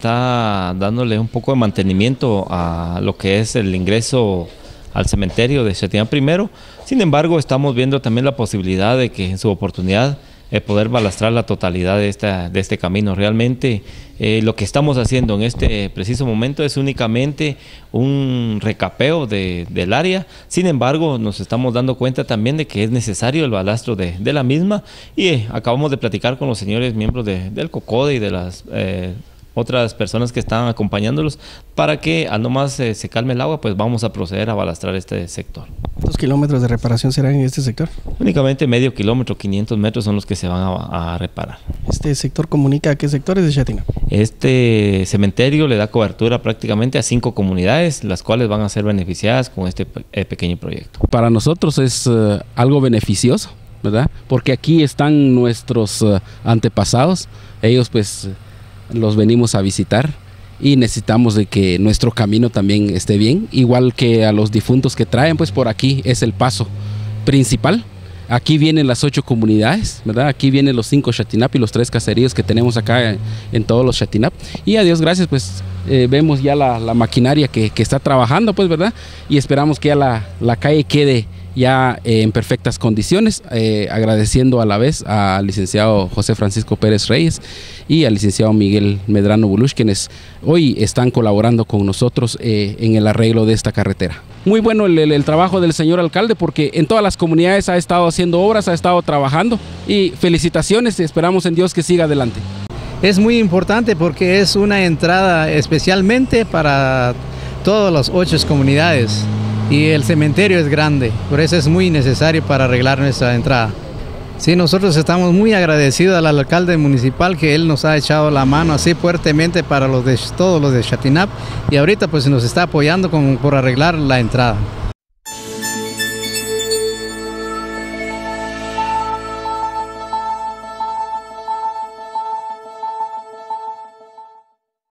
está dándole un poco de mantenimiento a lo que es el ingreso al cementerio de Xatinap primero. Sin embargo, estamos viendo también la posibilidad de que en su oportunidad poder balastrar la totalidad de este camino. Realmente lo que estamos haciendo en este preciso momento es únicamente un recapeo del área. Sin embargo, nos estamos dando cuenta también de que es necesario el balastro de la misma, y acabamos de platicar con los señores miembros del COCODE y de las otras personas que están acompañándolos para que al nomás se calme el agua, pues vamos a proceder a balastrar este sector. ¿Cuántos kilómetros de reparación serán en este sector? Únicamente medio kilómetro, 500 metros son los que se van a reparar. ¿Este sector comunica a qué sectores de Xatinap? Este cementerio le da cobertura prácticamente a 5 comunidades, las cuales van a ser beneficiadas con este pequeño proyecto. Para nosotros es algo beneficioso, ¿verdad? Porque aquí están nuestros antepasados, ellos pues los venimos a visitar y necesitamos de que nuestro camino también esté bien, igual que a los difuntos que traen, pues por aquí es el paso principal. Aquí vienen las 8 comunidades, ¿verdad? Aquí vienen los 5 Xatinap y los 3 caseríos que tenemos acá en todos los Xatinap. Y a Dios gracias, pues vemos ya la maquinaria que está trabajando, pues, ¿verdad? Y esperamos que ya la calle quede ya en perfectas condiciones, agradeciendo a la vez al licenciado José Francisco Pérez Reyes y al licenciado Miguel Medrano Bulush, quienes hoy están colaborando con nosotros en el arreglo de esta carretera. Muy bueno el trabajo del señor alcalde, porque en todas las comunidades ha estado haciendo obras, ha estado trabajando, y felicitaciones, esperamos en Dios que siga adelante. Es muy importante porque es una entrada especialmente para todas las 8 comunidades. Y el cementerio es grande, por eso es muy necesario para arreglar nuestra entrada. Sí, nosotros estamos muy agradecidos al alcalde municipal, que él nos ha echado la mano así fuertemente para todos los de Xatinap, y ahorita pues nos está apoyando por arreglar la entrada.